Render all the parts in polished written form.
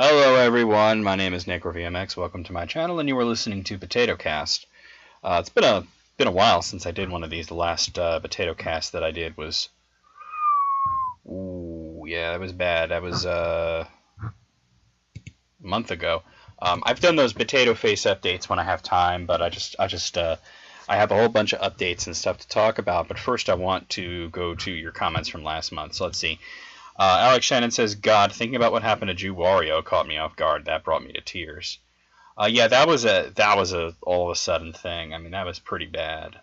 Hello everyone, my name is Nick or VMX. Welcome to my channel, and you are listening to POTATOCAST. It's been a while since I did one of these. The last POTATOCAST that I did was, that was bad. That was a month ago. I've done those potato face updates when I have time, but I have a whole bunch of updates and stuff to talk about. But first, I want to go to your comments from last month. So let's see. Alex Shannon says, God, thinking about what happened to Jew Wario caught me off guard. That brought me to tears. Yeah, that was a all of a sudden thing. I mean, that was pretty bad.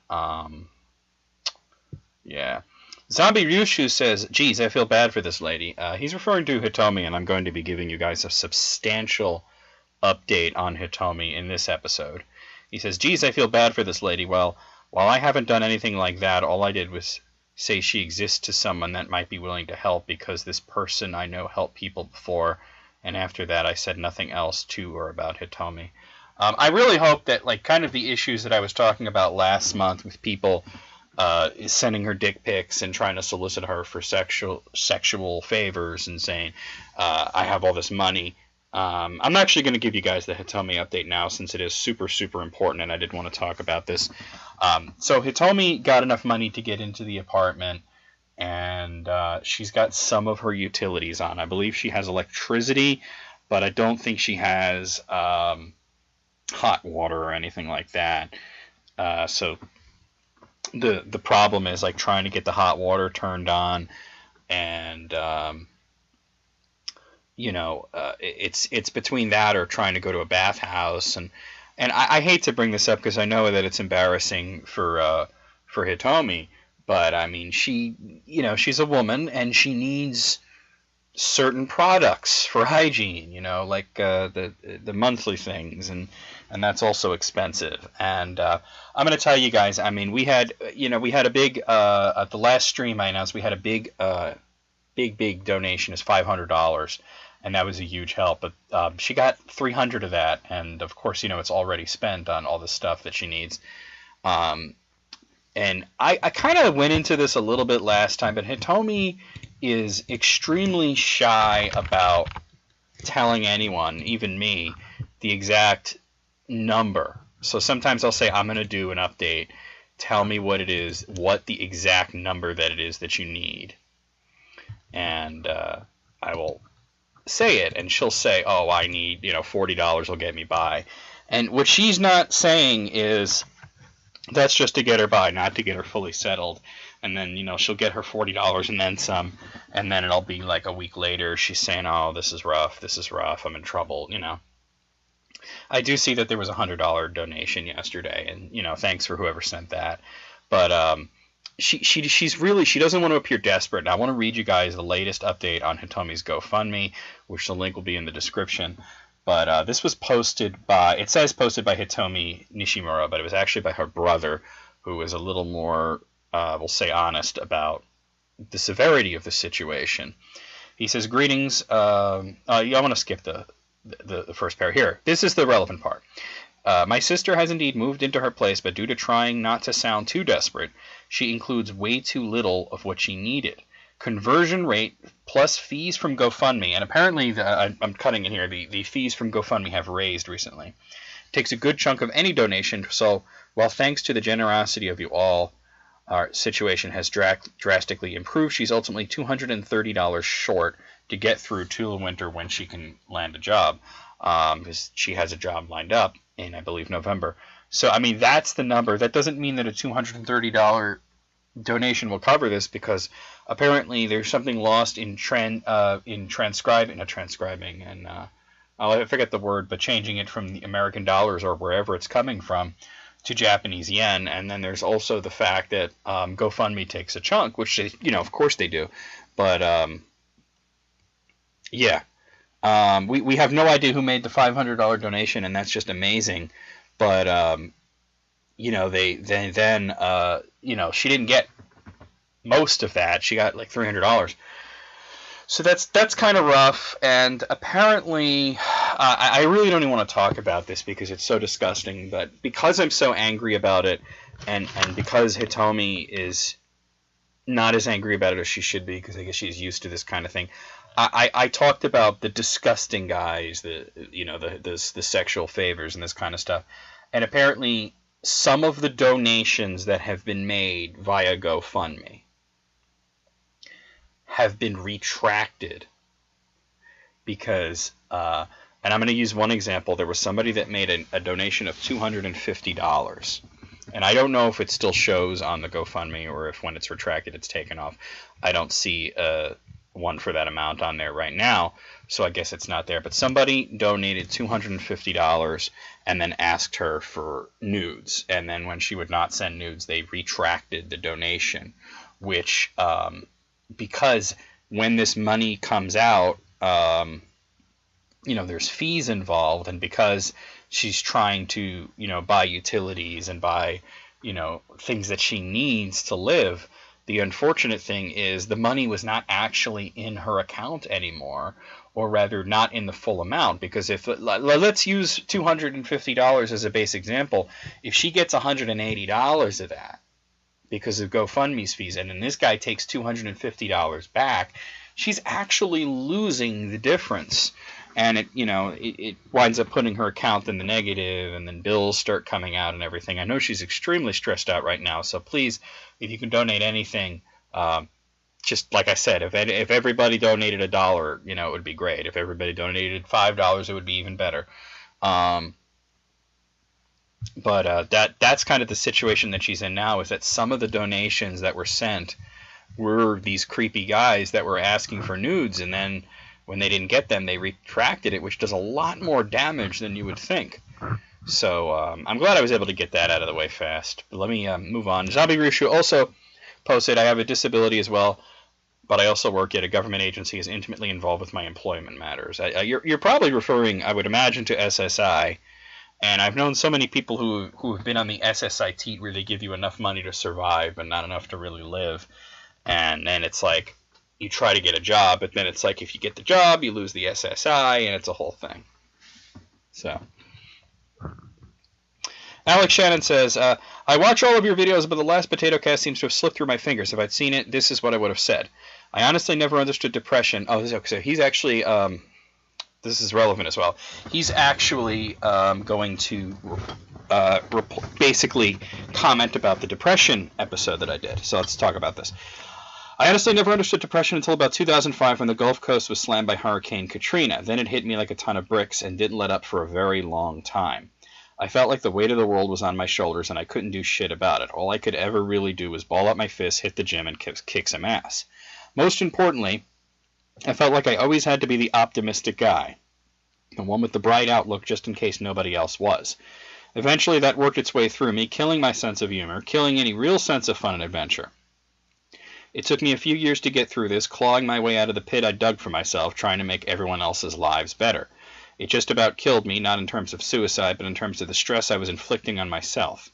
Yeah. Zombie Ryushu says, geez, I feel bad for this lady. He's referring to Hitomi, and I'm going to be giving you guys a substantial update on Hitomi in this episode. He says, geez, I feel bad for this lady. Well, while I haven't done anything like that, all I did was say she exists to someone that might be willing to help, because this person I know helped people before, and after that I said nothing else to or about Hitomi. I really hope that, like, kind of the issues that I was talking about last month with people sending her dick pics and trying to solicit her for sexual favors and saying, I have all this money. I'm actually going to give you guys the Hitomi update now, since it is super, super important, and I did want to talk about this. So Hitomi got enough money to get into the apartment, and she's got some of her utilities on. I believe she has electricity, but I don't think she has hot water or anything like that. So the problem is, like, trying to get the hot water turned on, and it's between that or trying to go to a bathhouse, and I hate to bring this up because I know that it's embarrassing for Hitomi, but I mean, she's a woman and she needs certain products for hygiene, like the monthly things, and that's also expensive. And I'm going to tell you guys, I mean, we had a big at the last stream I announced we had a big donation is $500. And that was a huge help, but she got 300 of that, and of course, it's already spent on all the stuff that she needs. And I kind of went into this a little bit last time, but Hitomi is extremely shy about telling anyone, even me, the exact number. So sometimes I'll say, I'm going to do an update. Tell me what it is, what the exact number that it is that you need. And I will say it, and she'll say, oh, I need, $40 will get me by. And what she's not saying is that's just to get her by, not to get her fully settled. And then, she'll get her $40 and then some, and then it'll be like a week later she's saying, oh, this is rough, I'm in trouble, I do see that there was a $100 donation yesterday, and, thanks for whoever sent that. But she doesn't want to appear desperate. And I want to read you guys the latest update on Hitomi's GoFundMe, which the link will be in the description. But this was posted by, it says posted by Hitomi Nishimura, but it was actually by her brother, who is a little more, we'll say, honest about the severity of the situation. He says, greetings. I want to skip the first pair here. This is the relevant part. My sister has indeed moved into her place, but due to trying not to sound too desperate, she includes way too little of what she needed. Conversion rate plus fees from GoFundMe, and apparently, I'm cutting in here, the fees from GoFundMe have raised recently. Takes a good chunk of any donation, so while thanks to the generosity of you all, our situation has drastically improved, she's ultimately $230 short to get through to the winter when she can land a job, because she has a job lined up in, I believe, November. So, I mean, that's the number. That doesn't mean that a $230 donation will cover this, because apparently there's something lost in transcribing, and I forget the word, but changing it from the American dollars or wherever it's coming from to Japanese yen. And then there's also the fact that GoFundMe takes a chunk, which they, of course they do. But yeah. We have no idea who made the $500 donation, and that's just amazing. But she didn't get most of that. She got like $300. So that's kind of rough. And apparently, I really don't even want to talk about this because it's so disgusting. But because I'm so angry about it, and because Hitomi is not as angry about it as she should be, because I guess she's used to this kind of thing, I talked about the disgusting guys, the sexual favors and this kind of stuff, and apparently some of the donations that have been made via GoFundMe have been retracted because, and I'm going to use one example. There was somebody that made a donation of $250. And I don't know if it still shows on the GoFundMe or if when it's retracted it's taken off. I don't see one for that amount on there right now, so I guess it's not there. But somebody donated $250 and then asked her for nudes. And then when she would not send nudes, they retracted the donation, which, because when this money comes out, there's fees involved, and because she's trying to, buy utilities and buy, things that she needs to live, the unfortunate thing is the money was not actually in her account anymore, or rather not in the full amount, because if, let's use $250 as a base example, if she gets $180 of that because of GoFundMe's fees, and then this guy takes $250 back, she's actually losing the difference. And it winds up putting her account in the negative, and then bills start coming out and everything. I know she's extremely stressed out right now, so please, if you can donate anything, just like I said, if everybody donated $1, it would be great. If everybody donated $5, it would be even better. But that's kind of the situation that she's in now, is that some of the donations that were sent were these creepy guys that were asking for nudes, and then when they didn't get them, they retracted it, which does a lot more damage than you would think. So I'm glad I was able to get that out of the way fast. But let me move on. Zombie Rushu also posted, I have a disability as well, but I also work at a government agency is intimately involved with my employment matters. You're probably referring, I would imagine, to SSI. And I've known so many people who have been on the SSI teat where they give you enough money to survive, but not enough to really live. And then it's like, you try to get a job, but then it's like if you get the job, you lose the SSI, and it's a whole thing. So, Alex Shannon says, I watch all of your videos, but the last POTATOCAST seems to have slipped through my fingers. If I'd seen it, this is what I would have said. I honestly never understood depression. Oh, so he's actually, this is relevant as well. He's actually going to basically comment about the depression episode that I did. So let's talk about this. I honestly never understood depression until about 2005 when the Gulf Coast was slammed by Hurricane Katrina. Then it hit me like a ton of bricks and didn't let up for a very long time. I felt like the weight of the world was on my shoulders and I couldn't do shit about it. All I could ever really do was ball up my fists, hit the gym, and kick some ass. Most importantly, I felt like I always had to be the optimistic guy, the one with the bright outlook just in case nobody else was. Eventually that worked its way through me, killing my sense of humor, killing any real sense of fun and adventure. It took me a few years to get through this, clawing my way out of the pit I dug for myself, trying to make everyone else's lives better. It just about killed me, not in terms of suicide, but in terms of the stress I was inflicting on myself.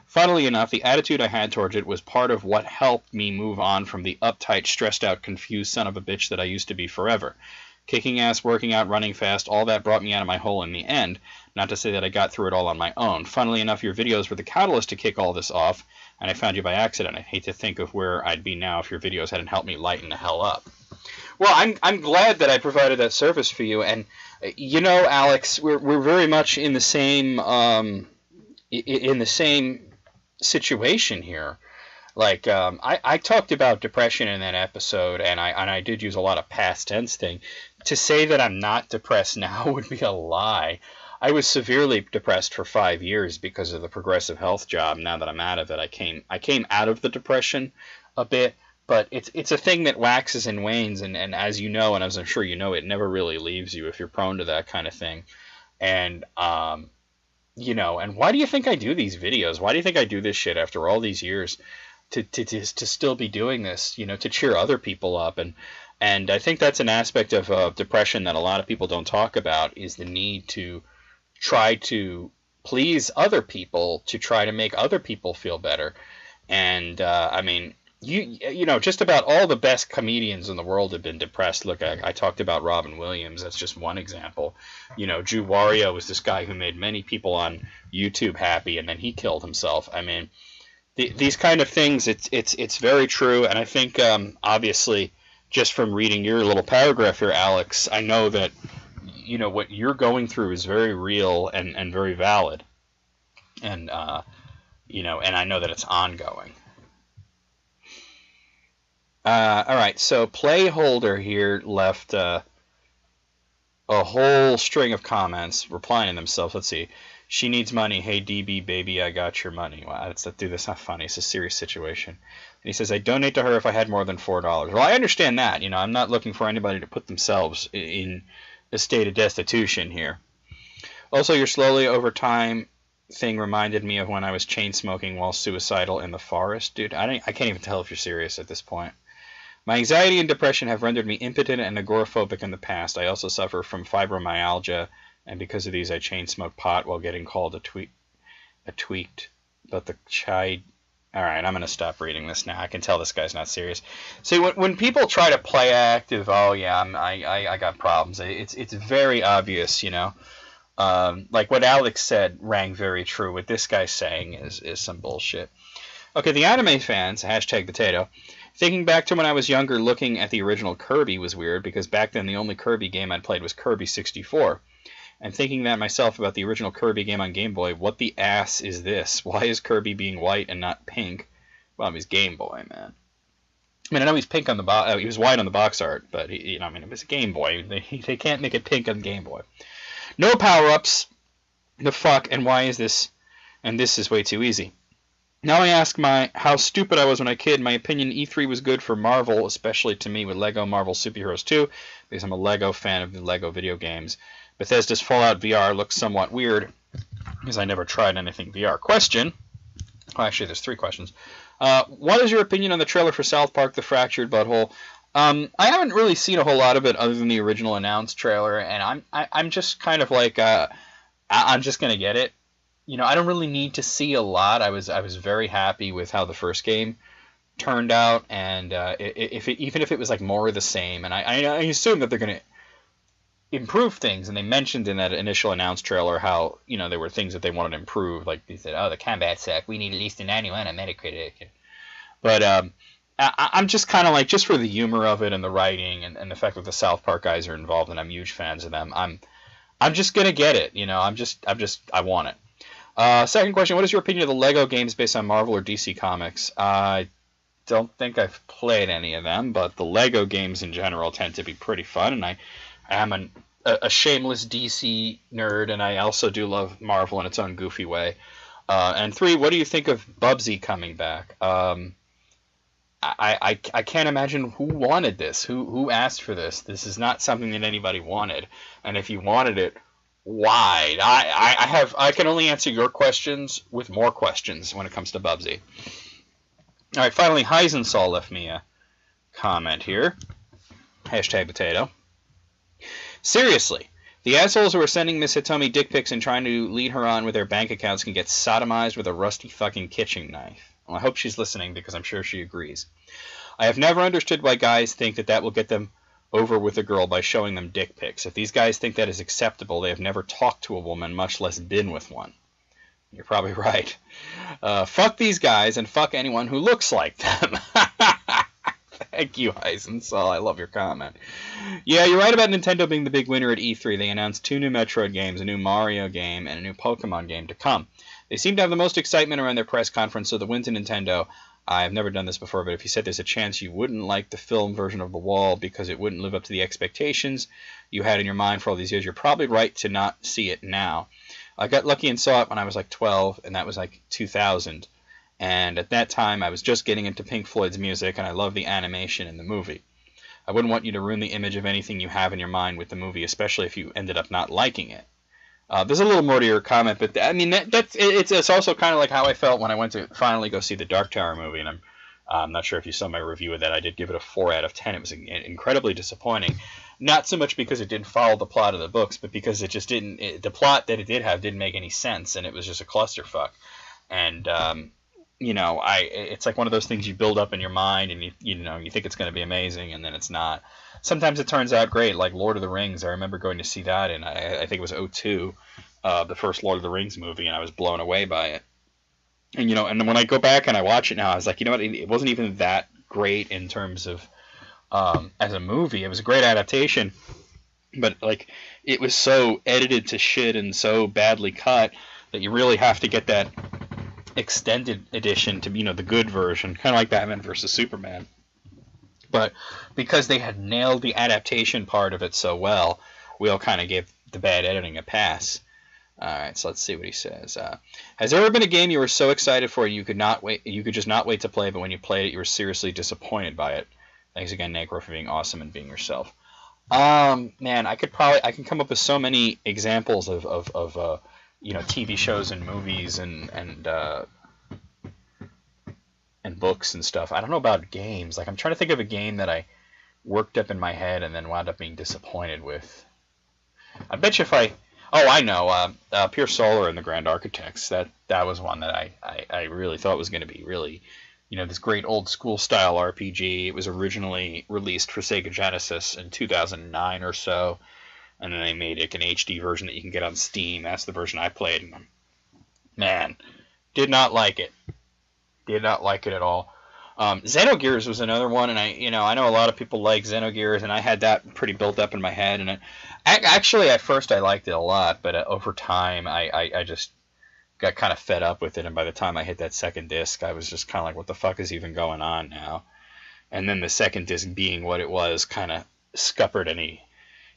Funnily enough, the attitude I had towards it was part of what helped me move on from the uptight, stressed-out, confused son of a bitch that I used to be forever. Kicking ass, working out, running fast, all that brought me out of my hole in the end, not to say that I got through it all on my own. Funnily enough, your videos were the catalyst to kick all this off, and I found you by accident. I hate to think of where I'd be now if your videos hadn't helped me lighten the hell up. Well, I'm glad that I provided that service for you, and Alex, we're very much in the same situation here. Like I talked about depression in that episode, and I did use a lot of past tense thing. To say that I'm not depressed now would be a lie. I was severely depressed for 5 years because of the progressive health job. Now that I'm out of it, I came out of the depression a bit, but it's a thing that waxes and wanes, and as you know, and as I'm sure you know, it never really leaves you if you're prone to that kind of thing. And and why do you think I do these videos? Why do you think I do this shit after all these years? To still be doing this, to cheer other people up, and I think that's an aspect of depression that a lot of people don't talk about, is the need to try to please other people, to try to make other people feel better. And I mean, just about all the best comedians in the world have been depressed. Look, I talked about Robin Williams. That's just one example. Drew Wario was this guy who made many people on YouTube happy, and then he killed himself. I mean, these kind of things, it's very true. And I think obviously just from reading your little paragraph here, Alex, I know that, you know, what you're going through is very real and very valid. And, you know, and I know that it's ongoing. All right, so Playholder here left a whole string of comments replying to themselves. Let's see. She needs money. Hey, DB, baby, I got your money. Wow, dude, that's not funny. It's a serious situation. And he says, I donate to her if I had more than $4. Well, I understand that. You know, I'm not looking for anybody to put themselves in a state of destitution here. Also, your slowly over time thing reminded me of when I was chain smoking while suicidal in the forest. Dude, I can't even tell if you're serious at this point. My anxiety and depression have rendered me impotent and agoraphobic in the past. I also suffer from fibromyalgia, and because of these, I chain smoke pot while getting called a tweaked. But the chide. All right, I'm going to stop reading this now. I can tell this guy's not serious. See, when people try to play active, oh yeah, I got problems. It's very obvious, you know. Like what Alex said rang very true. What this guy's saying is some bullshit. Okay, the anime fans, hashtag potato. Thinking back to when I was younger, looking at the original Kirby was weird, because back then the only Kirby game I'd played was Kirby 64. And thinking that myself about the original Kirby game on Game Boy, what the ass is this? Why is Kirby being white and not pink? Well, he's Game Boy, man. I mean, I know he's pink on the box. He was white on the box art, but you know, I mean, it was a Game Boy. They can't make it pink on Game Boy. No power-ups. The fuck, and why is this? And this is way too easy. Now I ask how stupid I was when I was a kid. My opinion, E3 was good for Marvel, especially to me with Lego Marvel Superheroes 2, because I'm a Lego fan of the Lego video games. Bethesda's Fallout VR looks somewhat weird, because I never tried anything VR. Question. Oh, actually, there's 3 questions. What is your opinion on the trailer for South Park: The Fractured Butthole? I haven't really seen a whole lot of it other than the original announced trailer, and I'm just kind of like, I'm just going to get it. You know, I don't really need to see a lot. I was very happy with how the first game turned out, and even if it was like more of the same, and I assume that they're going to improve things, and they mentioned in that initial announced trailer how, you know, there were things that they wanted to improve, like they said, oh, the combat suck, we need at least a 91 on Metacritic. But I'm just kind of like, just for the humor of it and the writing and the fact that the South Park guys are involved and I'm huge fans of them, I'm just gonna get it, you know. I want it. Second question, what is your opinion of the Lego games based on Marvel or DC comics? I don't think I've played any of them, but the Lego games in general tend to be pretty fun, and I am a shameless DC nerd, and I also do love Marvel in its own goofy way. And 3, what do you think of Bubsy coming back? I can't imagine who wanted this, who asked for this. This is not something that anybody wanted, and if you wanted it, why? I can only answer your questions with more questions when it comes to Bubsy. All right, finally, Heisensall left me a comment here. Hashtag potato. Seriously, the assholes who are sending Miss Hitomi dick pics and trying to lead her on with their bank accounts can get sodomized with a rusty fucking kitchen knife. Well, I hope she's listening, because I'm sure she agrees. I have never understood why guys think that will get them over with a girl by showing them dick pics. If these guys think that is acceptable, they have never talked to a woman, much less been with one. You're probably right. Fuck these guys and fuck anyone who looks like them. Thank you, Heisensall. I love your comment. Yeah, you're right about Nintendo being the big winner at E3. They announced 2 new Metroid games, a new Mario game, and a new Pokemon game to come. They seem to have the most excitement around their press conference, so the win to Nintendo. I've never done this before, but if you said there's a chance you wouldn't like the film version of The Wall because it wouldn't live up to the expectations you had in your mind for all these years, you're probably right to not see it now. I got lucky and saw it when I was like 12, and that was like 2000. And at that time, I was just getting into Pink Floyd's music, and I loved the animation in the movie. I wouldn't want you to ruin the image of anything you have in your mind with the movie, especially if you ended up not liking it. There's a little more to your comment, but I mean, it's also kind of like how I felt when I went to finally go see the Dark Tower movie, and I'm not sure if you saw my review of that. I did give it a 4 out of 10. It was incredibly disappointing. Not so much because it didn't follow the plot of the books, but because it just didn't. The plot that it did have didn't make any sense, and it was just a clusterfuck. And you know, it's like one of those things you build up in your mind, and you think it's going to be amazing, and then it's not. Sometimes it turns out great, like Lord of the Rings. I remember going to see that, and I think it was 2002, the first Lord of the Rings movie, and I was blown away by it. And and when I go back and I watch it now, I was like, you know what? It wasn't even that great in terms of as a movie. It was a great adaptation, but like it was so edited to shit and so badly cut that you really have to get that extended edition to, the good version, kind of like Batman versus Superman. But because they had nailed the adaptation part of it so well, we all kind of gave the bad editing a pass. All right, so let's see what he says. Has there ever been a game you were so excited for you could just not wait to play, but when you played it, you were seriously disappointed by it? Thanks again, Necro, for being awesome and being yourself. Man, I can come up with so many examples of TV shows and movies and books and stuff. I don't know about games. Like, I'm trying to think of a game that I worked up in my head and then wound up being disappointed with. I bet you if I... Oh, I know. Pure Solar and the Grand Architects. That was one that I really thought was going to be really, this great old school style RPG. It was originally released for Sega Genesis in 2009 or so, and then they made it an HD version that you can get on Steam. That's the version I played, and man, did not like it. Did not like it at all. Xenogears was another one, and I know a lot of people like Xenogears, and I had that pretty built up in my head, and actually at first I liked it a lot, but over time I just got kind of fed up with it, and by the time I hit that second disc, I was just kind of like, what the fuck is even going on now? And then the second disc being what it was kind of scuppered any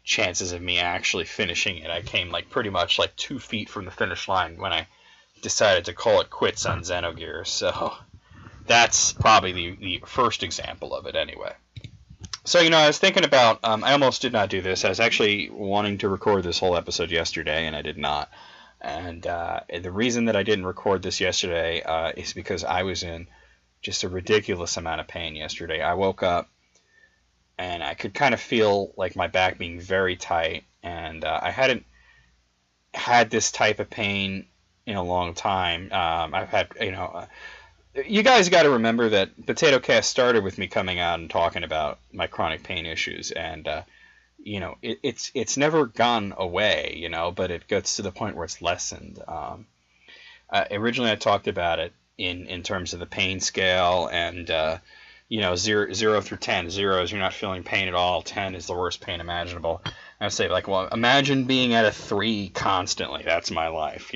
chances of me actually finishing it. I came pretty much 2 feet from the finish line when I decided to call it quits on Xenogears, so that's probably the first example of it anyway. So, I was thinking about, I almost did not do this. I was actually wanting to record this whole episode yesterday, and I did not. And the reason that I didn't record this yesterday is because I was in just a ridiculous amount of pain yesterday. I woke up, and I could kind of feel my back being very tight, and I hadn't had this type of pain in a long time. I've had, you guys got to remember that POTATOCAST started with me coming out and talking about my chronic pain issues, and it's never gone away, but it gets to the point where it's lessened. Originally, I talked about it in terms of the pain scale, and 0 through 10. 0 is you're not feeling pain at all. 10 is the worst pain imaginable. And I say well, imagine being at a 3 constantly. That's my life,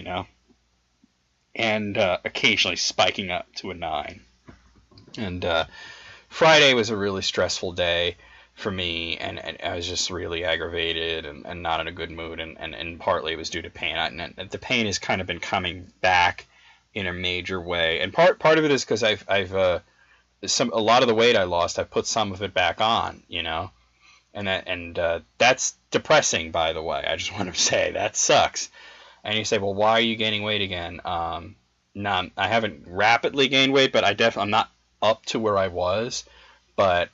and occasionally spiking up to a 9. And Friday was a really stressful day for me, and I was just really aggravated and not in a good mood, and partly it was due to pain. And the pain has kind of been coming back in a major way, and part of it is because I've a lot of the weight I lost, I've put some of it back on, and that's depressing, by the way. I just want to say that sucks. And you say, well, why are you gaining weight again? I haven't rapidly gained weight, but I'm not up to where I was. But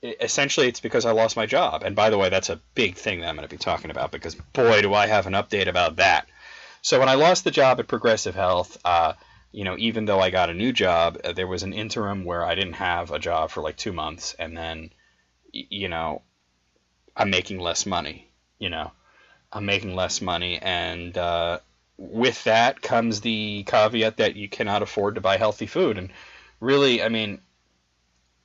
essentially, it's because I lost my job. And by the way, that's a big thing that I'm going to be talking about, because boy, do I have an update about that. So when I lost the job at Progressive Health, even though I got a new job, there was an interim where I didn't have a job for 2 months, and then, I'm making less money. I'm making less money, and with that comes the caveat that you cannot afford to buy healthy food. And really,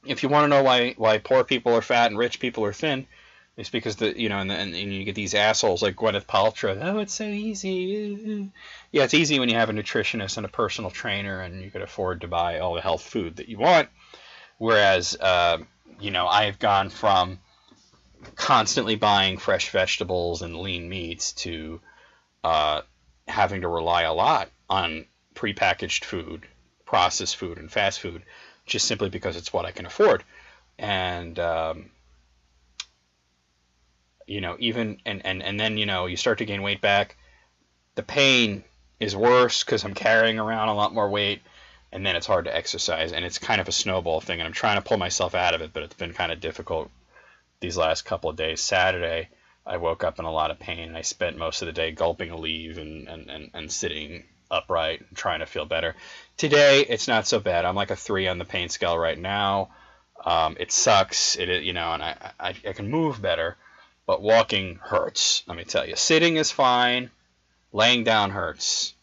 if you want to know why poor people are fat and rich people are thin, it's because and you get these assholes like Gwyneth Paltrow. Oh, it's so easy. Yeah, it's easy when you have a nutritionist and a personal trainer, and you could afford to buy all the health food that you want. Whereas, I've gone from constantly buying fresh vegetables and lean meats to having to rely a lot on prepackaged food, processed food, and fast food, just simply because it's what I can afford. And then you start to gain weight back. The pain is worse because I'm carrying around a lot more weight, and then it's hard to exercise, and it's kind of a snowball thing, and I'm trying to pull myself out of it, but it's been kind of difficult these last couple of days. Saturday, I woke up in a lot of pain, and I spent most of the day gulping Aleve and sitting upright and trying to feel better. Today, it's not so bad. I'm a 3 on the pain scale right now. It sucks, and I can move better, but walking hurts, let me tell you. Sitting is fine. Laying down hurts.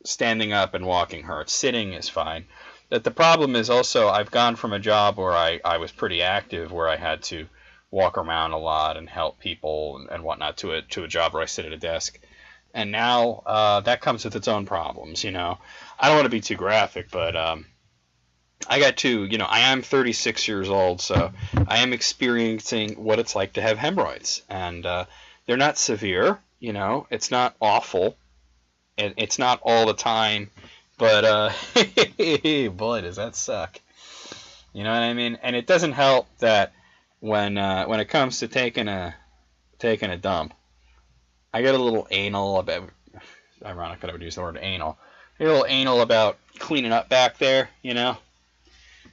Standing up and walking hurts. Sitting is fine. that the problem is also I've gone from a job where I was pretty active, where I had to walk around a lot and help people and whatnot, to a job where I sit at a desk. And now that comes with its own problems, you know. I don't want to be too graphic, but I got to, you know, I am 36 years old, so I am experiencing what it's like to have hemorrhoids. And they're not severe, you know. It's not awful. It's not all the time. But, boy, does that suck. You know what I mean? And it doesn't help that when it comes to taking a dump, I get a little anal about, ironic that I would use the word anal, I get a little anal about cleaning up back there, you know?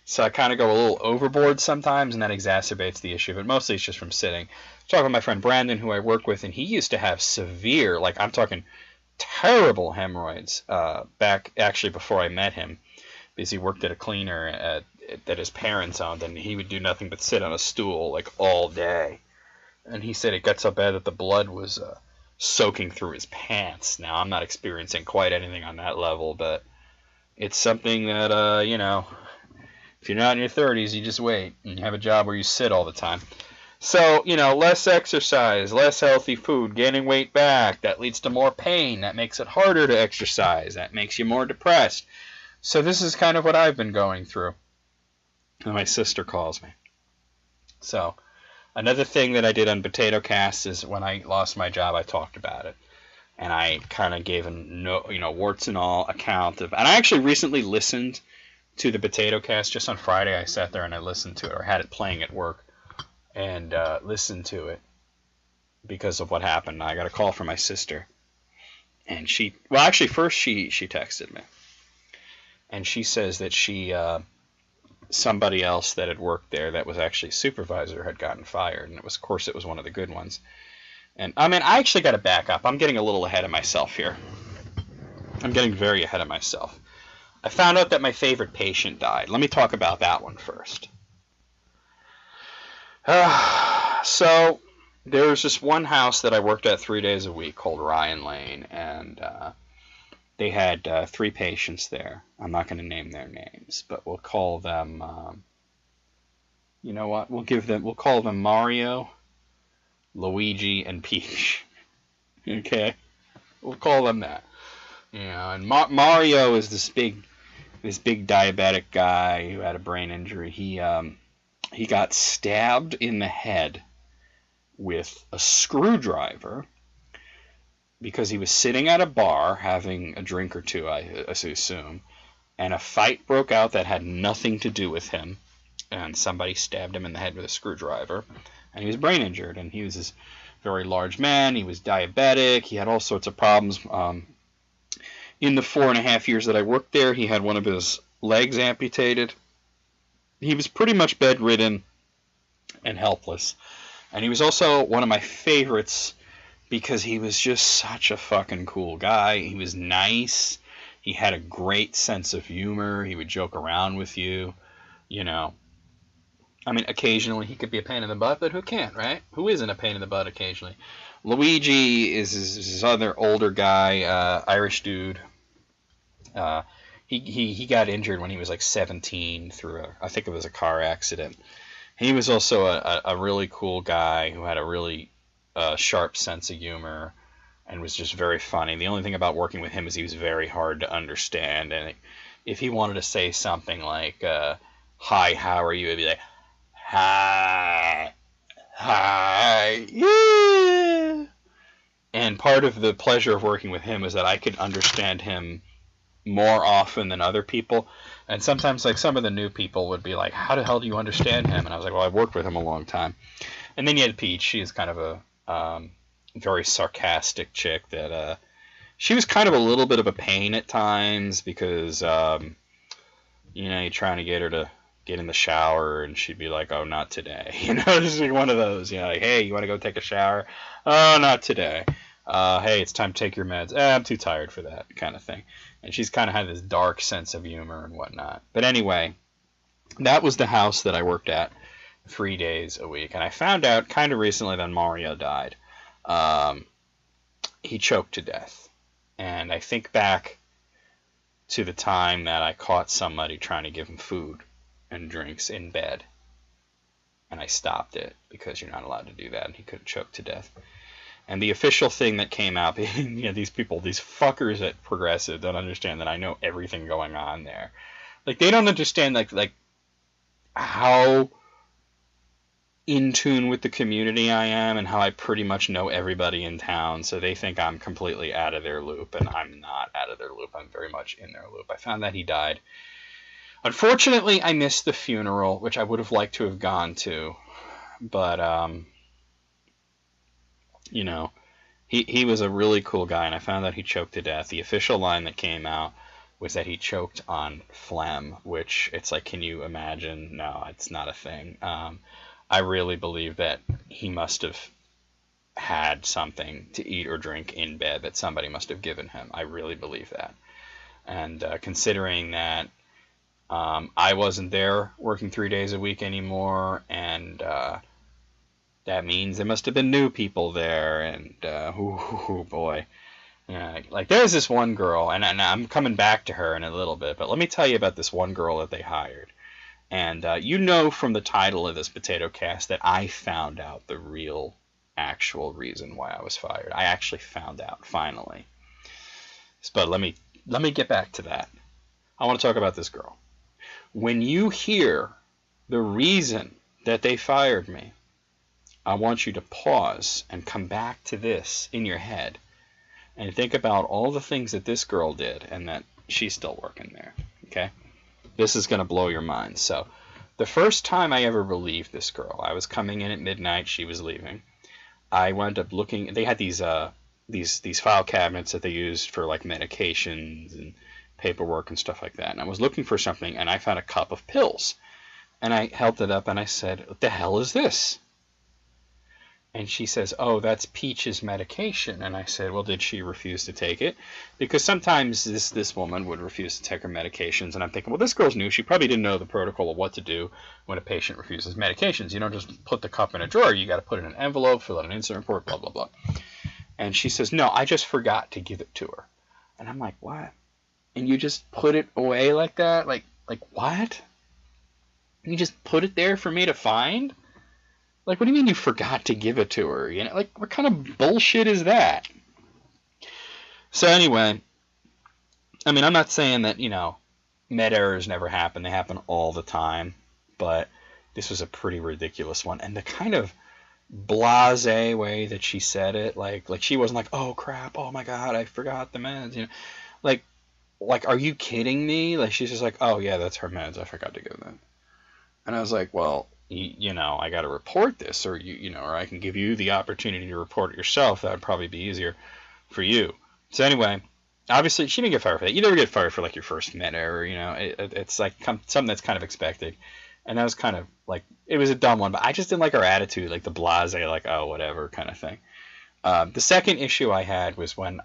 So I kind of go a little overboard sometimes, and that exacerbates the issue. But mostly it's just from sitting. I'm talking with my friend Brandon, who I work with, and he used to have severe, like I'm talking terrible hemorrhoids back actually before I met him, because he worked at a cleaner that his parents owned, and he would do nothing but sit on a stool like all day. And he said it got so bad that the blood was soaking through his pants. Now, I'm not experiencing quite anything on that level, but it's something that, you know, if you're not in your 30s, you just wait and you have a job where you sit all the time. So, you know, less exercise, less healthy food, gaining weight back, that leads to more pain. That makes it harder to exercise. That makes you more depressed. So this is kind of what I've been going through. And my sister calls me. So another thing that I did on POTATOCAST is when I lost my job, I talked about it. And I kind of gave a warts and all account of, and I actually recently listened to the POTATOCAST just on Friday. I sat there and I listened to it, or had it playing at work, and listened to it because of what happened. I got a call from my sister, and first she texted me, and she says that somebody else that had worked there that was actually a supervisor had gotten fired, and of course it was one of the good ones. And I mean, I actually got to back up. I'm getting a little ahead of myself here. I'm getting very ahead of myself. I found out that my favorite patient died. Let me talk about that one first. So there was this one house that I worked at 3 days a week called Ryan Lane, and they had 3 patients there. I'm not going to name their names, but we'll call them, you know what? We'll call them Mario, Luigi, and Peach. Okay? We'll call them that. You know, and Mario is this big diabetic guy who had a brain injury. He got stabbed in the head with a screwdriver because he was sitting at a bar having a drink or two, I assume, and a fight broke out that had nothing to do with him, and somebody stabbed him in the head with a screwdriver, and he was brain injured. And he was this very large man. He was diabetic. He had all sorts of problems. In the 4.5 years that I worked there, he had one of his legs amputated. He was pretty much bedridden and helpless. And he was also one of my favorites because he was just such a fucking cool guy. He was nice. He had a great sense of humor. He would joke around with you, you know. I mean, occasionally he could be a pain in the butt, but who can't, right? Who isn't a pain in the butt occasionally? Luigi is this other older guy, Irish dude. He got injured when he was like 17 through I think it was a car accident. He was also a really cool guy who had a really sharp sense of humor and was just very funny. The only thing about working with him is he was very hard to understand, and if he wanted to say something like "Hi, how are you?" he'd be like, "Hi, yeah." And part of the pleasure of working with him is that I could understand him more often than other people. And sometimes, like, some of the new people would be like, "How the hell do you understand him?" And I was like, "Well, I've worked with him a long time." And then you had Peach. She is kind of a very sarcastic chick that she was kind of a little bit of a pain at times because you know, you're trying to get her to get in the shower and she'd be like, "Oh, not today." You know, just like one of those, you know, like, "Hey, you want to go take a shower?" "Oh, not today." "Hey, it's time to take your meds." "I'm too tired for that," kind of thing. And she's kind of had this dark sense of humor and whatnot. But anyway, that was the house that I worked at 3 days a week. And I found out kind of recently that Mario died. He choked to death. And I think back to the time that I caught somebody trying to give him food and drinks in bed. And I stopped it because you're not allowed to do that, and he could have choked to death. And the official thing that came out, you know, these people, these fuckers at Progressive don't understand that I know everything going on there. Like, they don't understand, like how in tune with the community I am and how I pretty much know everybody in town. So they think I'm completely out of their loop, and I'm not out of their loop. I'm very much in their loop. I found that he died. Unfortunately, I missed the funeral, which I would have liked to have gone to. But, you know, he was a really cool guy, and I found that he choked to death. The official line that came out was that he choked on phlegm, which it's like, can you imagine? No, it's not a thing. I really believe that he must have had something to eat or drink in bed that somebody must have given him. I really believe that. And considering that I wasn't there working 3 days a week anymore, and that means there must have been new people there, and oh boy. Like, there's this one girl, and I'm coming back to her in a little bit, but let me tell you about this one girl that they hired. And you know from the title of this potato cast that I found out the real, actual reason why I was fired. I actually found out, finally. But let me get back to that. I want to talk about this girl. When you hear the reason that they fired me, I want you to pause and come back to this in your head and think about all the things that this girl did and that she's still working there, okay? This is going to blow your mind. So, the first time I ever relieved this girl, I was coming in at midnight, she was leaving. I wound up looking, they had these file cabinets that they used for like medications and paperwork and stuff like that. And I was looking for something, and I found a cup of pills. And I held it up and I said, "What the hell is this?" And she says, "Oh, that's Peach's medication." And I said, "Well, did she refuse to take it?" Because sometimes this woman would refuse to take her medications. And I'm thinking, well, this girl's new. She probably didn't know the protocol of what to do when a patient refuses medications. You don't just put the cup in a drawer. You got to put it in an envelope, fill out an incident report, blah, blah, blah. And she says, "No, I just forgot to give it to her." And I'm like, "What? And you just put it away like that? Like what? You just put it there for me to find? Like, what do you mean you forgot to give it to her? You know, like, what kind of bullshit is that?" So anyway, I mean, I'm not saying that, you know, med errors never happen. They happen all the time. But this was a pretty ridiculous one. And the kind of blasé way that she said it, like she wasn't like, "Oh, crap, oh my God, I forgot the meds," you know. Like, are you kidding me? Like, she's just like, "Oh, yeah, that's her meds. I forgot to give them." And I was like, well, you know, I got to report this, or you know, or I can give you the opportunity to report it yourself. That would probably be easier for you. So anyway, obviously she didn't get fired for that. You never get fired for like your first med error, you know. It's like something that's kind of expected, and that was kind of like, it was a dumb one, but I just didn't like her attitude, like the blasé, like, oh, whatever kind of thing. The second issue I had was when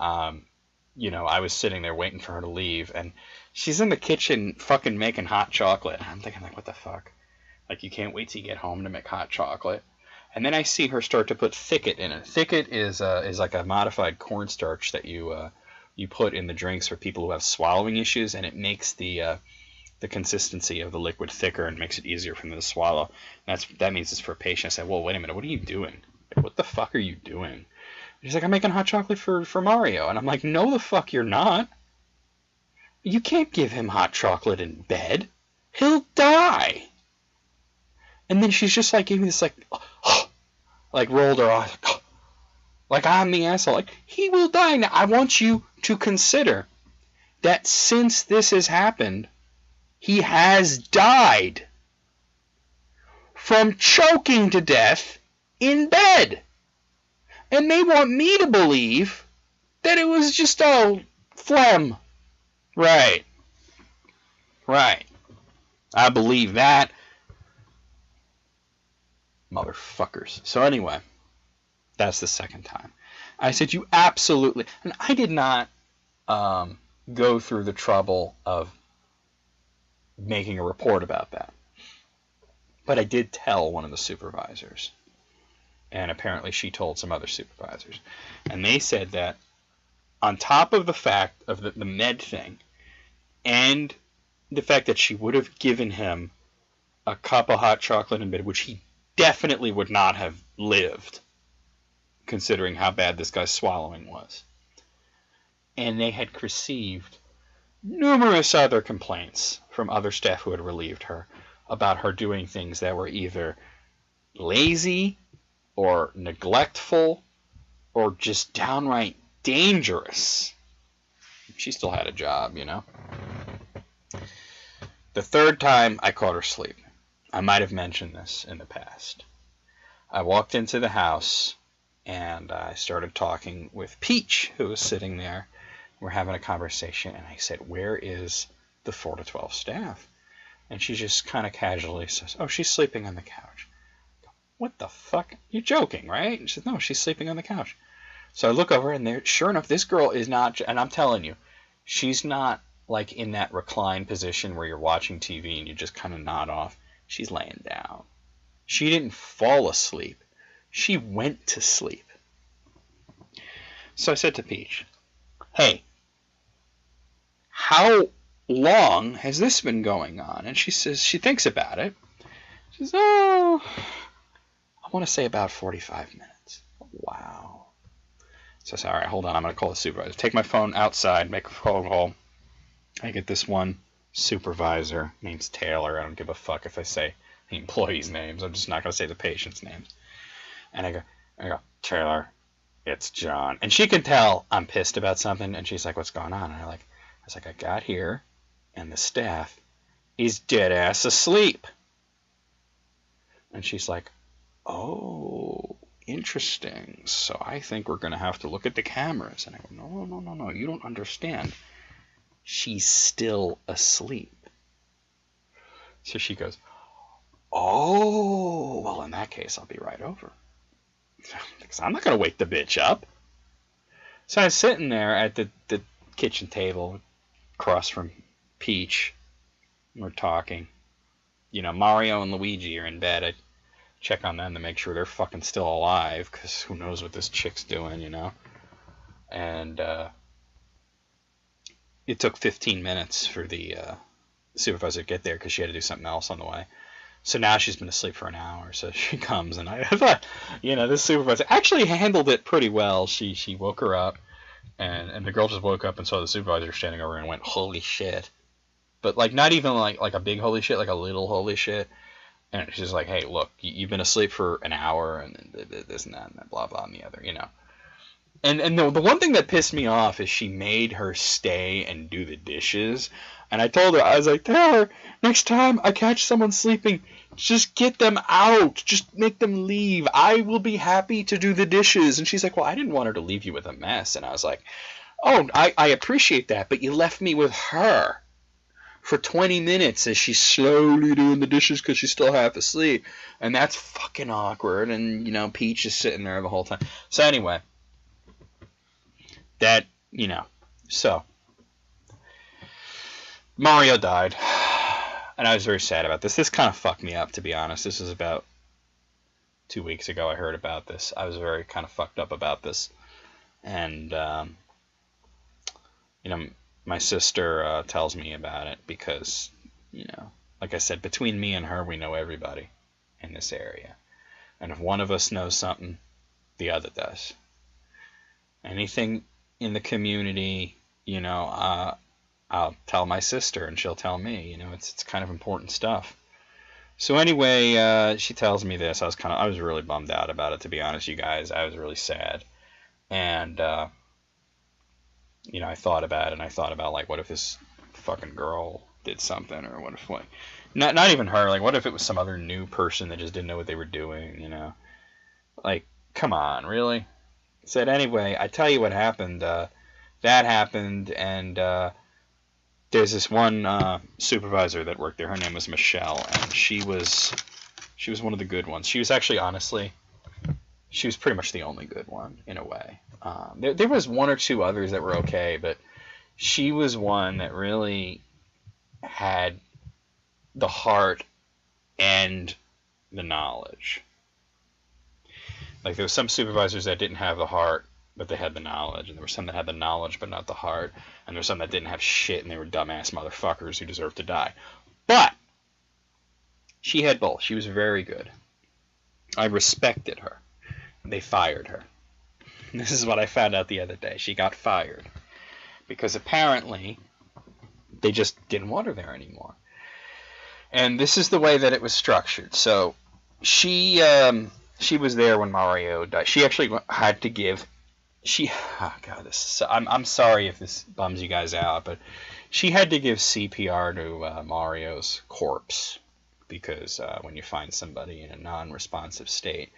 you know, I was sitting there waiting for her to leave, and she's in the kitchen fucking making hot chocolate. I'm thinking, like, what the fuck? Like, you can't wait till you get home to make hot chocolate. And then I see her start to put thicket in it. Thicket is like a modified cornstarch that you put in the drinks for people who have swallowing issues, and it makes the consistency of the liquid thicker and makes it easier for them to swallow. That means it's for patients. I said, well, wait a minute, what are you doing? Like, what the fuck are you doing? She's like, "I'm making hot chocolate for Mario." And I'm like, "No, the fuck you're not. You can't give him hot chocolate in bed. He'll die." And then she's just like, gave me this like rolled her eyes, like I'm the asshole. Like, he will die. Now, I want you to consider that since this has happened, he has died from choking to death in bed. And they want me to believe that it was just all phlegm. Right. I believe that. Motherfuckers. So anyway, that's the second time. I said, you absolutely... And I did not go through the trouble of making a report about that. But I did tell one of the supervisors. And apparently she told some other supervisors. And they said that on top of the fact of the med thing, and the fact that she would have given him a cup of hot chocolate in bed, which he definitely would not have lived, considering how bad this guy's swallowing was. And they had received numerous other complaints from other staff who had relieved her about her doing things that were either lazy or neglectful or just downright dangerous. She still had a job, you know. The third time I caught her sleeping. I might have mentioned this in the past. I walked into the house and I started talking with Peach, who was sitting there. We're having a conversation, and I said, "Where is the 4 to 12 staff?" And she just kind of casually says, "Oh, she's sleeping on the couch." I go, "What the fuck? You're joking, right?" And she said, "No, she's sleeping on the couch." So I look over, and there, sure enough, this girl is not, and I'm telling you, she's not like in that reclined position where you're watching TV and you just kind of nod off. She's laying down. She didn't fall asleep. She went to sleep. So I said to Peach, "Hey, how long has this been going on?" And she says, she thinks about it. She says, "Oh, I want to say about 45 minutes. Wow. So I said, "All right, hold on. I'm going to call the supervisor." Take my phone outside, make a phone call. I get this one supervisor, name's Taylor. I don't give a fuck if I say the employees' names. I'm just not going to say the patients' names. And I go, "Taylor, it's John." And she can tell I'm pissed about something. And she's like, "What's going on?" And I was like, "I got here, and the staff is dead ass asleep." And she's like, "Oh, interesting. So I think we're going to have to look at the cameras." And I go, No, you don't understand. She's still asleep." So she goes, "Oh, well, in that case, I'll be right over. Because I'm not going to wake the bitch up." So I was sitting there at the kitchen table across from Peach. We're talking. You know, Mario and Luigi are in bed. I check on them to make sure they're fucking still alive, because who knows what this chick's doing, you know. And it took 15 minutes for the supervisor to get there because she had to do something else on the way. So now she's been asleep for an hour. So she comes, and I thought, you know, this supervisor actually handled it pretty well. She woke her up, and the girl just woke up and saw the supervisor standing over her and went, "Holy shit." But like not even like a big holy shit, like a little holy shit. And she's like, "Hey, look, you've been asleep for an hour, and this and that, blah, blah, and the other, you know." And the one thing that pissed me off is she made her stay and do the dishes. And I told her, I was like, "Taylor, next time I catch someone sleeping, just get them out. Just make them leave. I will be happy to do the dishes." And she's like, "Well, I didn't want her to leave you with a mess." And I was like, "Oh, I appreciate that, but you left me with her for 20 minutes as she's slowly doing the dishes because she's still half asleep. And that's fucking awkward." And, you know, Peach is sitting there the whole time. So anyway, that, you know, so Mario died, and I was very sad about this. This kind of fucked me up, to be honest. This was about 2 weeks ago I heard about this. I was very kind of fucked up about this. And, you know, my sister tells me about it because, you know, like I said, between me and her, we know everybody in this area. And if one of us knows something, the other does. Anything in the community, you know, I'll tell my sister and she'll tell me. You know, it's kind of important stuff. So anyway, she tells me this. I was really bummed out about it, to be honest, you guys. I was really sad. And you know, I thought about it, and I thought about, like, what if this fucking girl did something, or what if, like, not even her, like, what if it was some other new person that just didn't know what they were doing, you know? Like, come on, really? Said, anyway, I tell you what happened. That happened, and there's this one supervisor that worked there. Her name was Michelle, and she was one of the good ones. She was actually, honestly, she was pretty much the only good one, in a way. There was one or two others that were okay, but she was one that really had the heart and the knowledge. Like, there were some supervisors that didn't have the heart but they had the knowledge, and there were some that had the knowledge but not the heart, and there were some that didn't have shit, and they were dumbass motherfuckers who deserved to die. But she had both. She was very good. I respected her. They fired her. This is what I found out the other day. She got fired because apparently they just didn't want her there anymore. And this is the way that it was structured. So she was there when Mario died. She actually had to give. Oh God, I'm sorry if this bums you guys out, but she had to give CPR to Mario's corpse because when you find somebody in a non-responsive state,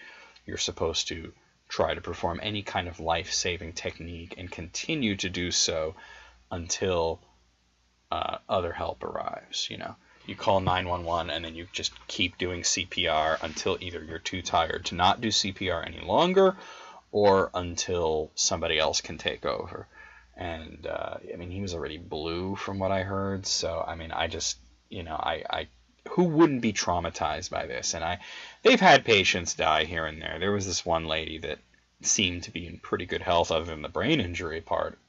you're supposed to try to perform any kind of life-saving technique and continue to do so until other help arrives. You know, you call 911 and then you just keep doing CPR until either you're too tired to not do CPR any longer, or until somebody else can take over. And I mean, he was already blue from what I heard. So I mean, I just, you know, I who wouldn't be traumatized by this? And they've had patients die here and there. There was this one lady that seemed to be in pretty good health, other than the brain injury part,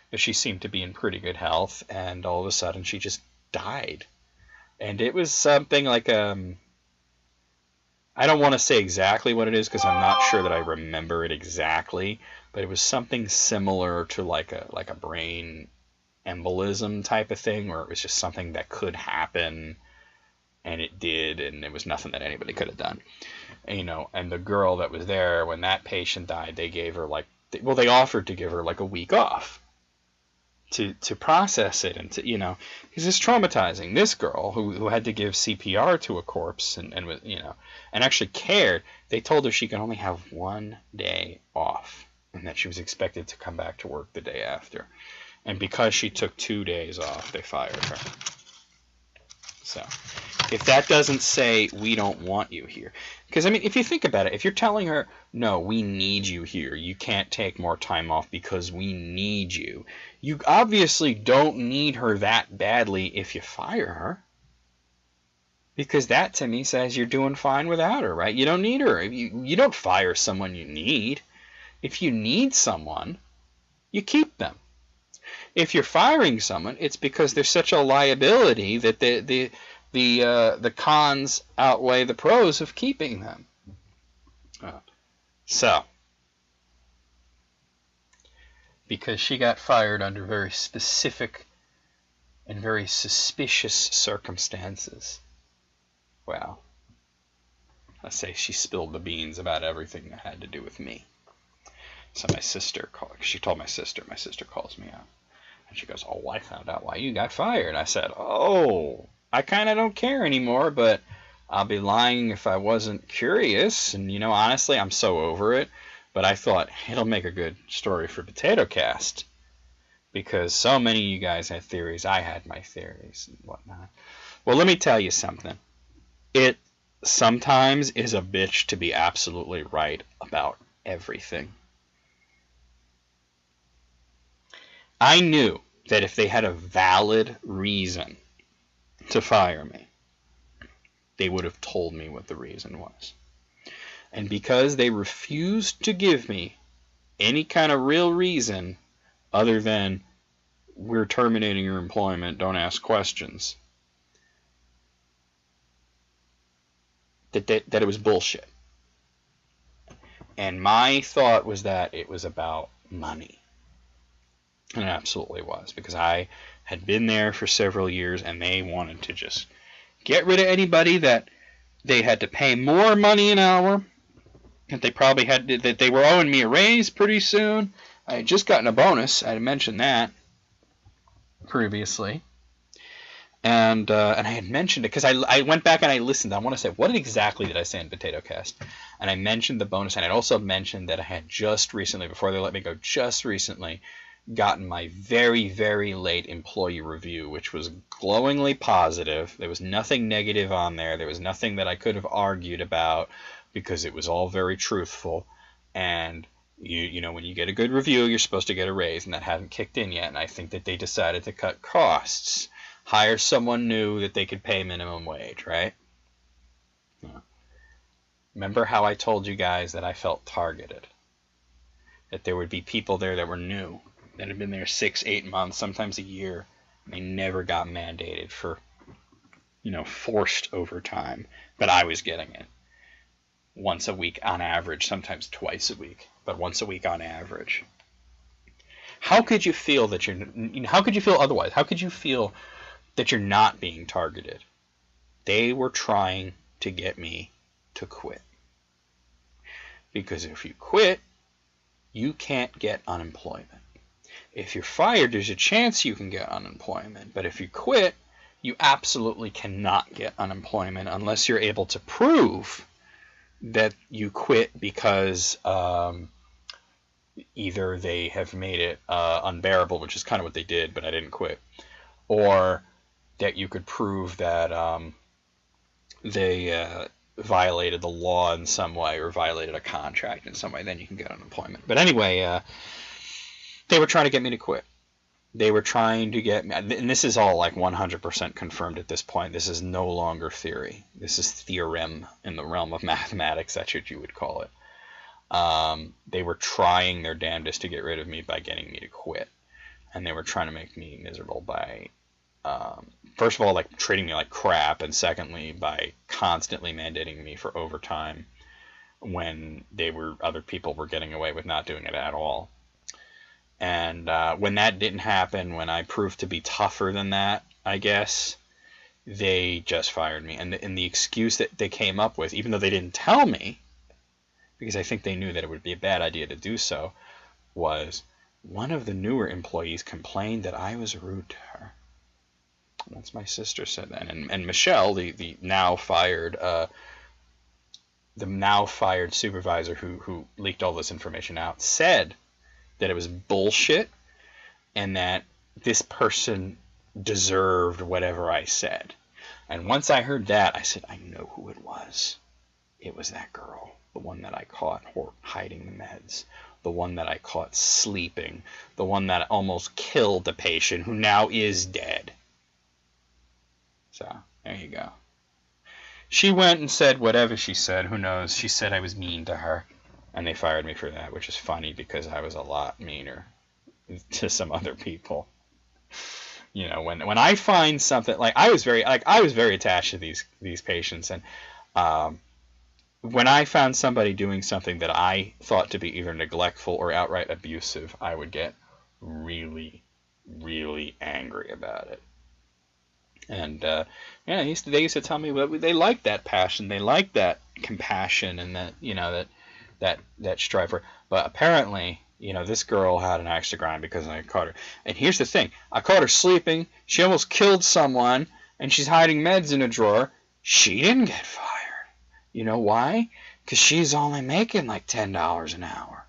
but she seemed to be in pretty good health, and all of a sudden she just died. And it was something like I don't want to say exactly what it is because I'm not sure that I remember it exactly, but it was something similar to like a brain embolism type of thing, where it was just something that could happen, and it did, and it was nothing that anybody could have done. And, you know, and the girl that was there when that patient died, they gave her they offered to give her like a week off to process it, and to, you know, because it's traumatizing. This girl who had to give CPR to a corpse and was, you know, and actually cared, they told her she could only have 1 day off, and that she was expected to come back to work the day after. And because she took 2 days off, they fired her. So if that doesn't say we don't want you here, because I mean, if you think about it, if you're telling her, no, we need you here, you can't take more time off because we need you, you obviously don't need her that badly if you fire her. Because that to me says you're doing fine without her, right? You don't need her. You don't fire someone you need. If you need someone, you keep them. If you're firing someone, it's because they're such a liability that the cons outweigh the pros of keeping them. So, because she got fired under very specific and very suspicious circumstances, well, let's say she spilled the beans about everything that had to do with me. So my sister called. She told my sister. My sister calls me out. And she goes, oh, I found out why you got fired. I said, oh, I kind of don't care anymore, but I'll be lying if I wasn't curious. And, you know, honestly, I'm so over it. But I thought it'll make a good story for POTATOCAST. Because so many of you guys had theories. I had my theories and whatnot. Well, let me tell you something. It sometimes is a bitch to be absolutely right about everything. I knew that if they had a valid reason to fire me, they would have told me what the reason was. And because they refused to give me any kind of real reason other than we're terminating your employment, don't ask questions, that it was bullshit. And my thought was that it was about money. And it absolutely was, because I had been there for several years and they wanted to just get rid of anybody that they had to pay more money an hour, that they probably had to, that they were owing me a raise pretty soon. I had just gotten a bonus. I had mentioned that previously. And I had mentioned it because I went back and I listened. I want to say, what exactly did I say in POTATOCAST? And I mentioned the bonus, and I also mentioned that I had just recently, before they let me go, just recently gotten my very, very late employee review, which was glowingly positive. There was nothing negative on there. There was nothing that I could have argued about because it was all very truthful. And you know, when you get a good review, you're supposed to get a raise, and that hadn't kicked in yet. And I think that they decided to cut costs, hire someone new that they could pay minimum wage, right? Yeah. Remember how I told you guys that I felt targeted? that there would be people there that were new, that had been there 6, 8 months, sometimes a year, and they never got mandated for, forced overtime. But I was getting it once a week on average, sometimes twice a week, but once a week on average. How could you feel that how could you feel otherwise? How could you feel that you're not being targeted? They were trying to get me to quit. Because if you quit, you can't get unemployment. If you're fired, there's a chance you can get unemployment. But if you quit, you absolutely cannot get unemployment unless you're able to prove that you quit because either they have made it unbearable, which is kind of what they did, but I didn't quit, or that you could prove that they violated the law in some way or violated a contract in some way, then you can get unemployment. But anyway, they were trying to get me to quit. They were trying to get me, and this is all like 100% confirmed at this point. This is no longer theory. This is theorem in the realm of mathematics. That's what you would call it. They were trying their damnedest to get rid of me by getting me to quit. And they were trying to make me miserable by, first of all, like treating me like crap, and secondly, by constantly mandating me for overtime when other people were getting away with not doing it at all. And when that didn't happen, when I proved to be tougher than that, I guess, they just fired me. And the excuse that they came up with, even though they didn't tell me, because I think they knew that it would be a bad idea to do so, was one of the newer employees complained that I was rude to her. That's my sister said that. And Michelle, the now fired supervisor who leaked all this information out, said that it was bullshit and that this person deserved whatever I said. And once I heard that, I said, I know who it was. It was that girl, the one that I caught hiding the meds, the one that I caught sleeping, the one that almost killed the patient who now is dead. So, there you go. She went and said whatever she said. Who knows? She said I was mean to her. And they fired me for that, which is funny because I was a lot meaner to some other people. When I find something, I was very attached to these patients, and when I found somebody doing something that I thought to be either neglectful or outright abusive, I would get really, really angry about it. And they used to tell me they liked that passion, they liked that compassion, and that that striver. But apparently, this girl had an axe to grind because I caught her. And here's the thing. I caught her sleeping. She almost killed someone, and she's hiding meds in a drawer. She didn't get fired. You know why? Because she's only making like $10 an hour.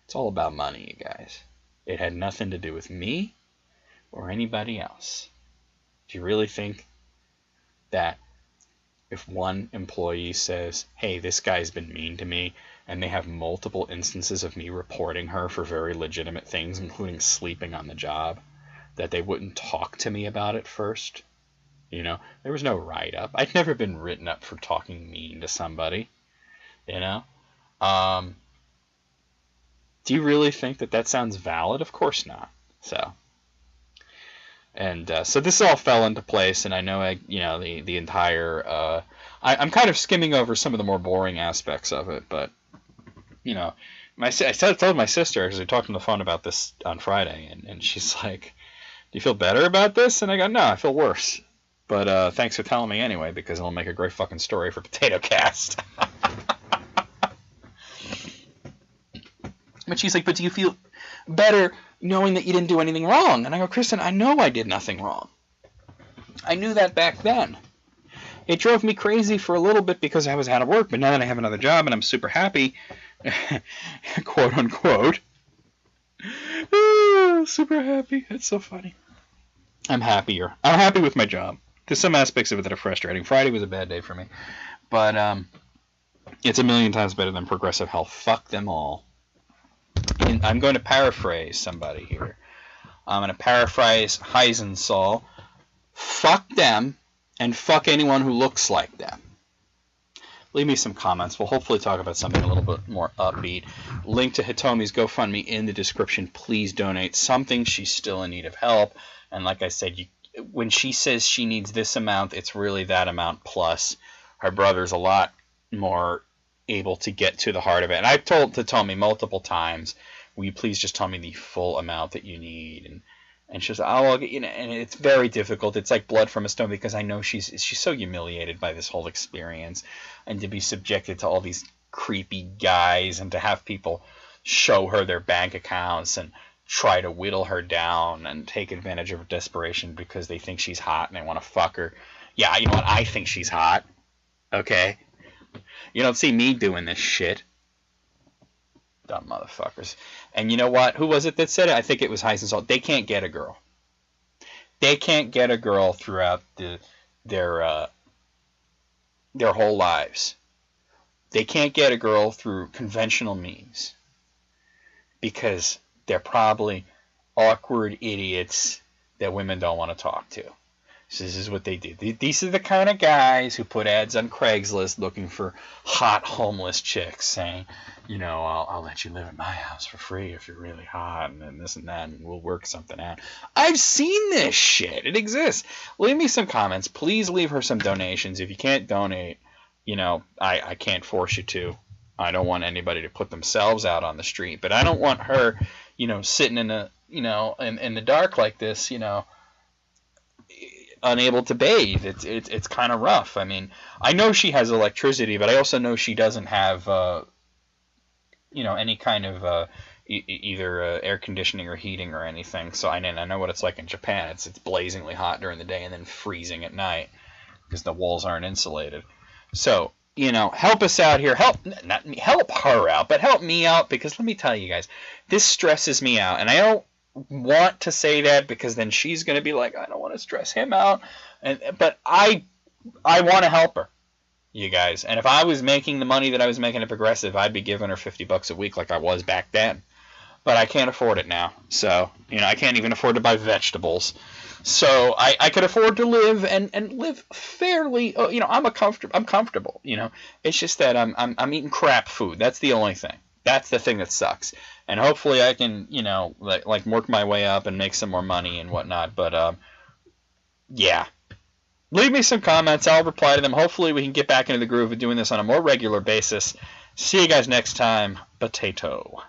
It's all about money, you guys. It had nothing to do with me or anybody else. Do you really think that if one employee says, hey, this guy's been mean to me, and they have multiple instances of me reporting her for very legitimate things, including sleeping on the job, that they wouldn't talk to me about it first? There was no write-up. I'd never been written up for talking mean to somebody. Do you really think that sounds valid? Of course not. So this all fell into place, and I know the entire I'm kind of skimming over some of the more boring aspects of it, but I told my sister, because I talked on the phone about this on Friday, and she's like, "Do you feel better about this?" And I go, "No, I feel worse." But thanks for telling me anyway, because it'll make a great fucking story for POTATOCAST. But she's like, "But do you feel better knowing that you didn't do anything wrong?" And I go, "Kristen, I know I did nothing wrong. I knew that back then. It drove me crazy for a little bit because I was out of work, but now that I have another job and I'm super happy, quote unquote, super happy. It's so funny. I'm happier. I'm happy with my job. There's some aspects of it that are frustrating. Friday was a bad day for me, but it's a million times better than Progressive Health. Fuck them all." And I'm going to paraphrase somebody here. I'm going to paraphrase Heisensaul. Fuck them, and fuck anyone who looks like them. leave me some comments. We'll hopefully talk about something a little bit more upbeat. Link to Hitomi's GoFundMe in the description. Please donate something. She's still in need of help. And like I said, when she says she needs this amount, it's really that amount plus. Her brother's a lot more able to get to the heart of it. And I've told Hitomi multiple times, will you please just tell me the full amount that you need? And she's like, oh, and it's very difficult. It's like blood from a stone, because I know she's so humiliated by this whole experience, and to be subjected to all these creepy guys, and to have people show her their bank accounts and try to whittle her down and take advantage of her desperation because they think she's hot and they want to fuck her. Yeah, you know what? I think she's hot. Okay? You don't see me doing this shit. Dumb motherfuckers. And you know what? Who was it that said it? I think it was Heisen Salt. They can't get a girl. They can't get a girl throughout their whole lives. They can't get a girl through conventional means, because they're probably awkward idiots that women don't want to talk to. So this is what they do. These are the kind of guys who put ads on Craigslist looking for hot homeless chicks, saying, you know, I'll let you live at my house for free if you're really hot, and this and that, and we'll work something out. I've seen this shit. It exists. Leave me some comments. Please leave her some donations. If you can't donate, you know, I can't force you to. I don't want anybody to put themselves out on the street, but I don't want her, you know, sitting in in the dark like this, you know, unable to bathe. It's kind of rough. I mean, I know she has electricity, but I also know she doesn't have any kind of either air conditioning or heating or anything. So I know what it's like in Japan. It's blazingly hot during the day and then freezing at night because the walls aren't insulated. So, you know, help us out here. Help her out, but help me out, because let me tell you guys, this stresses me out, and I don't want to say that because then she's going to be like, I don't want to stress him out, but I want to help her, you guys. And if I was making the money that I was making at Progressive, I'd be giving her $50 a week like I was back then. But I can't afford it now. So, you know, I can't even afford to buy vegetables. So I could afford to live and live fairly. You know, I'm comfortable. You know, it's just that I'm eating crap food. That's the only thing. That's the thing that sucks. And hopefully I can, you know, like work my way up and make some more money and whatnot. But yeah, leave me some comments. I'll reply to them. Hopefully we can get back into the groove of doing this on a more regular basis. See you guys next time. Potato.